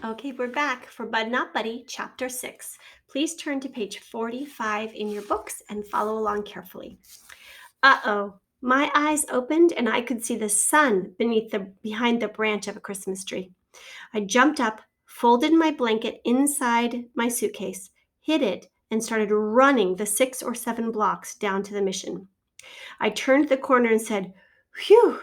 Okay, we're back for Bud Not Buddy, Chapter 6. Please turn to page 45 in your books and follow along carefully. Uh-oh. My eyes opened and I could see the sun behind the branch of a Christmas tree. I jumped up, folded my blanket inside my suitcase, hid it, and started running the 6 or 7 blocks down to the mission. I turned the corner and said, "Whew!"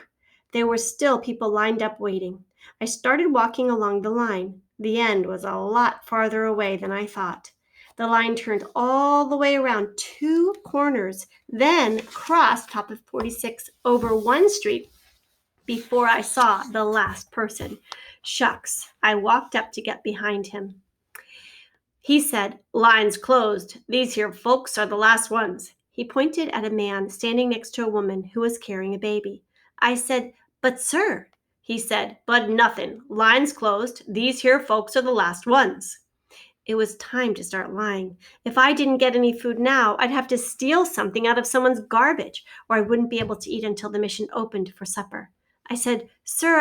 There were still people lined up waiting. I started walking along the line. The end was a lot farther away than I thought. The line turned all the way around 2 corners, then crossed top of 46 over one street before I saw the last person. Shucks, I walked up to get behind him. He said, "Line's closed. These here folks are the last ones." He pointed at a man standing next to a woman who was carrying a baby. I said, "But sir." He said, "But nothing. Line's closed. These here folks are the last ones." It was time to start lying. If I didn't get any food now, I'd have to steal something out of someone's garbage, or I wouldn't be able to eat until the mission opened for supper. I said, "Sir,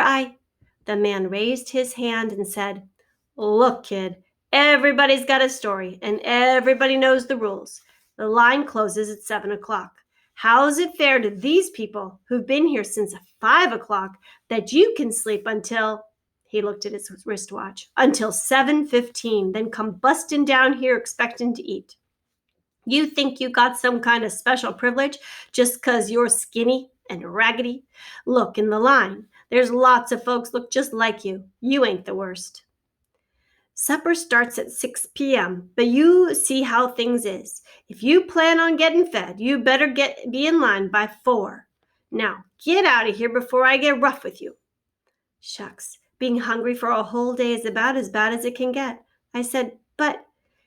The man raised his hand and said, "Look, kid, everybody's got a story, and everybody knows the rules. The line closes at 7 o'clock. How's it fair to these people who've been here since 5 o'clock that you can sleep until," he looked at his wristwatch, "until 7:15, then come busting down here expecting to eat? You think you got some kind of special privilege just 'cause you're skinny and raggedy? Look in the line. There's lots of folks look just like you. You ain't the worst. Supper starts at 6 p.m., but you see how things is. If you plan on getting fed, you better be in line by 4. Now, get out of here before I get rough with you." Shucks, being hungry for a whole day is about as bad as it can get. I said, "But,"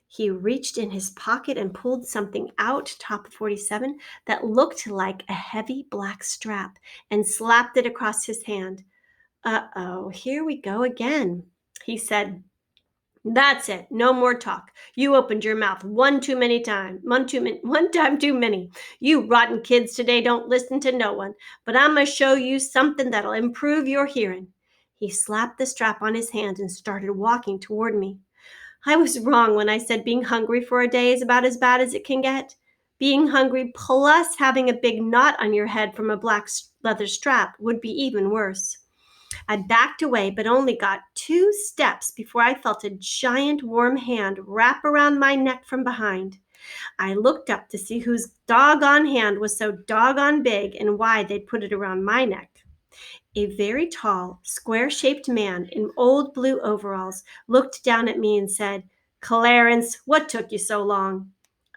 he reached in his pocket and pulled something out, top of 47, that looked like a heavy black strap, and slapped it across his hand. "Uh-oh, here we go again," he said. "That's it. No more talk. You opened your mouth one time too many. You rotten kids today don't listen to no one. But I'm gonna show you something that'll improve your hearing." He slapped the strap on his hand and started walking toward me. I was wrong when I said being hungry for a day is about as bad as it can get. Being hungry plus having a big knot on your head from a black leather strap would be even worse. I backed away, but only got 2 steps before I felt a giant warm hand wrap around my neck from behind. I looked up to see whose doggone hand was so doggone big and why they'd put it around my neck. A very tall, square-shaped man in old blue overalls looked down at me and said, "Clarence, what took you so long?"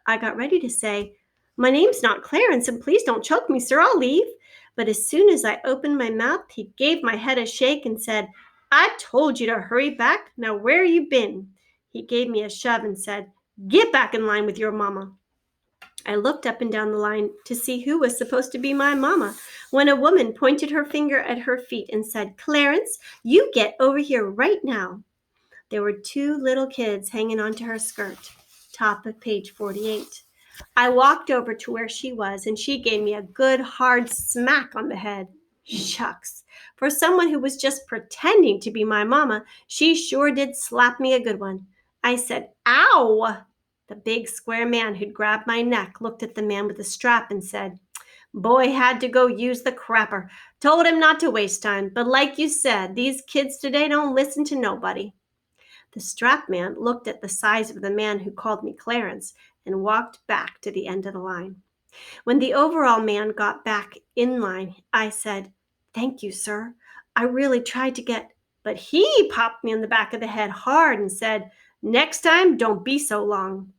I got ready to say, "My name's not Clarence, and please don't choke me, sir. I'll leave." But as soon as I opened my mouth, he gave my head a shake and said, "I told you to hurry back. Now where you been?" He gave me a shove and said, "Get back in line with your mama." I looked up and down the line to see who was supposed to be my mama, when a woman pointed her finger at her feet and said, "Clarence, you get over here right now." There were 2 little kids hanging onto her skirt, top of page 48. I walked over to where she was, and she gave me a good hard smack on the head. Shucks. For someone who was just pretending to be my mama, she sure did slap me a good one. I said, "Ow!" The big square man who'd grabbed my neck looked at the man with the strap and said, "Boy had to go use the crapper. Told him not to waste time, but like you said, these kids today don't listen to nobody." The strap man looked at the size of the man who called me Clarence and walked back to the end of the line. When the overall man got back in line, I said, "Thank you, sir. I really tried to get," but he popped me on the back of the head hard and said, "Next time, don't be so long."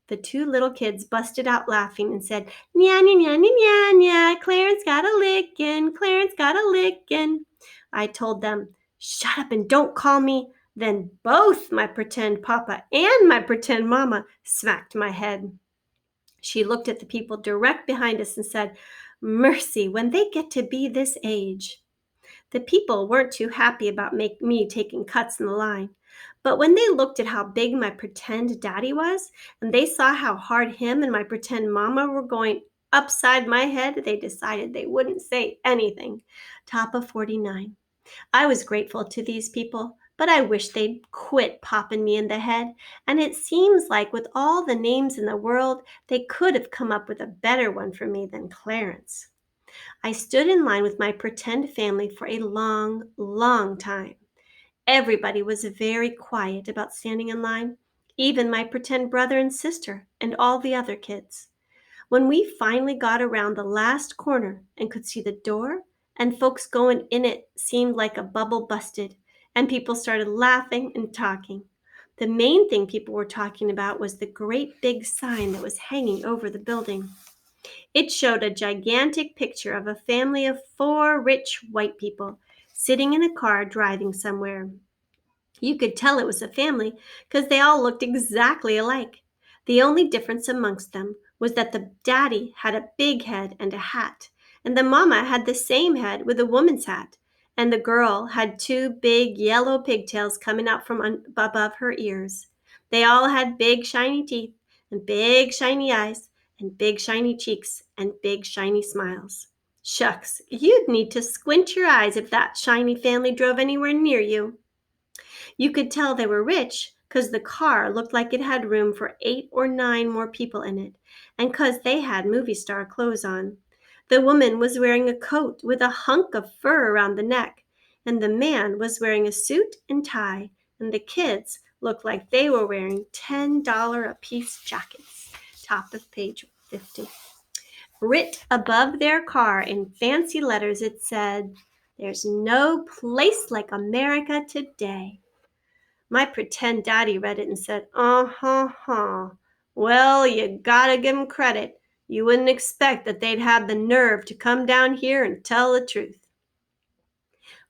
The 2 little kids busted out laughing and said, "Nya, nya, nya, nya, nya, nya, Clarence got a lickin', Clarence got a lickin'." I told them, "Shut up and don't call me." Then both my pretend papa and my pretend mama smacked my head. She looked at the people direct behind us and said, "Mercy, when they get to be this age." The people weren't too happy about me taking cuts in the line. But when they looked at how big my pretend daddy was, and they saw how hard him and my pretend mama were going upside my head, they decided they wouldn't say anything. Top of 49. I was grateful to these people, but I wish they'd quit popping me in the head, and it seems like with all the names in the world, they could have come up with a better one for me than Clarence. I stood in line with my pretend family for a long, long time. Everybody was very quiet about standing in line, even my pretend brother and sister and all the other kids. When we finally got around the last corner and could see the door, and folks going in it seemed like a bubble busted, and people started laughing and talking. The main thing people were talking about was the great big sign that was hanging over the building. It showed a gigantic picture of a family of 4 rich white people sitting in a car driving somewhere. You could tell it was a family because they all looked exactly alike. The only difference amongst them was that the daddy had a big head and a hat, and the mama had the same head with a woman's hat, and the girl had 2 big yellow pigtails coming out from above her ears. They all had big shiny teeth, and big shiny eyes, and big shiny cheeks, and big shiny smiles. Shucks, you'd need to squint your eyes if that shiny family drove anywhere near you. You could tell they were rich because the car looked like it had room for 8 or 9 more people in it, and because they had movie star clothes on. The woman was wearing a coat with a hunk of fur around the neck, and the man was wearing a suit and tie, and the kids looked like they were wearing $10 a piece jackets. Top of page 50. Writ above their car in fancy letters, it said, "There's no place like America today." My pretend daddy read it and said, "Uh-huh-huh. Well, you gotta give 'em credit. You wouldn't expect that they'd have the nerve to come down here and tell the truth."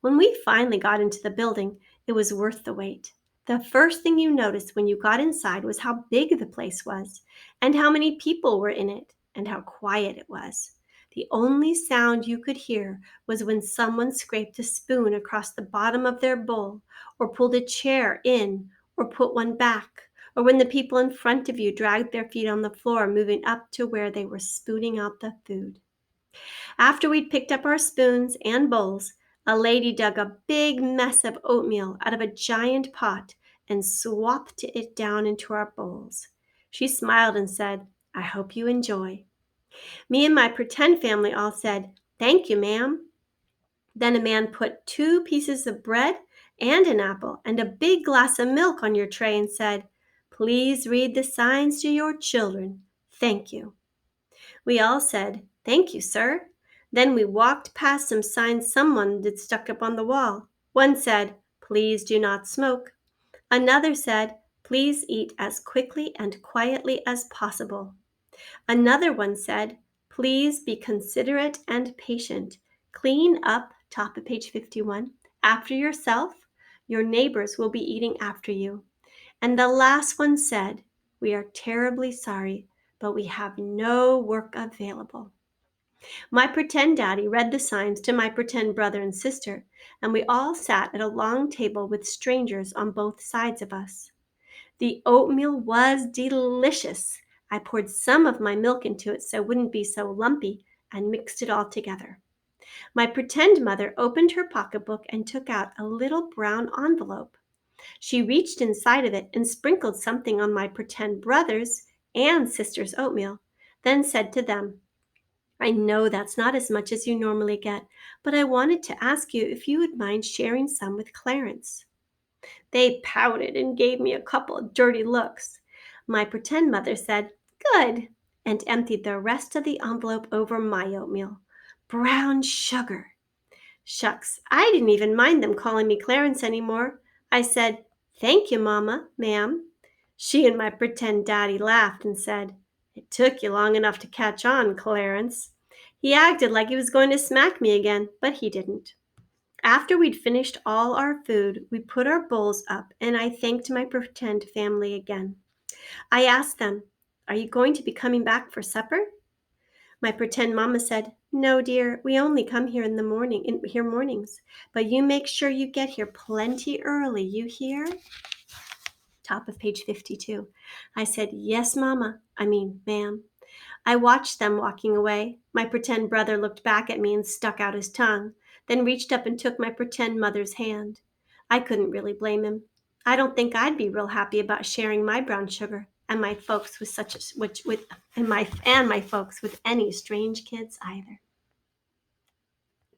When we finally got into the building, it was worth the wait. The first thing you noticed when you got inside was how big the place was, and how many people were in it, and how quiet it was. The only sound you could hear was when someone scraped a spoon across the bottom of their bowl, or pulled a chair in, or put one back, or when the people in front of you dragged their feet on the floor, moving up to where they were spooning out the food. After we'd picked up our spoons and bowls, a lady dug a big mess of oatmeal out of a giant pot and swapped it down into our bowls. She smiled and said, "I hope you enjoy." Me and my pretend family all said, "Thank you, ma'am." Then a man put 2 pieces of bread and an apple and a big glass of milk on your tray and said, "Please read the signs to your children. Thank you." We all said, "Thank you, sir." Then we walked past some signs someone had stuck up on the wall. One said, "Please do not smoke." Another said, "Please eat as quickly and quietly as possible." Another one said, "Please be considerate and patient. Clean up," top of page 51, "after yourself. Your neighbors will be eating after you." And the last one said, "We are terribly sorry, but we have no work available." My pretend daddy read the signs to my pretend brother and sister, and we all sat at a long table with strangers on both sides of us. The oatmeal was delicious. I poured some of my milk into it so it wouldn't be so lumpy and mixed it all together. My pretend mother opened her pocketbook and took out a little brown envelope. She reached inside of it and sprinkled something on my pretend brother's and sister's oatmeal, then said to them, "I know that's not as much as you normally get, but I wanted to ask you if you would mind sharing some with Clarence." They pouted and gave me a couple of dirty looks. My pretend mother said, "Good," and emptied the rest of the envelope over my oatmeal. Brown sugar! Shucks, I didn't even mind them calling me Clarence anymore. I said, "Thank you, Mama, ma'am." She and my pretend daddy laughed and said, "It took you long enough to catch on, Clarence." He acted like he was going to smack me again, but he didn't. After we'd finished all our food, we put our bowls up and I thanked my pretend family again. I asked them, "Are you going to be coming back for supper?" My pretend mama said, "No, dear, we only come here in the mornings, but you make sure you get here plenty early, you hear?" Top of page 52. I said, "Yes, ma'am." I watched them walking away. My pretend brother looked back at me and stuck out his tongue, then reached up and took my pretend mother's hand. I couldn't really blame him. I don't think I'd be real happy about sharing my brown sugar and my folks with such a, which with and my folks with any strange kids either.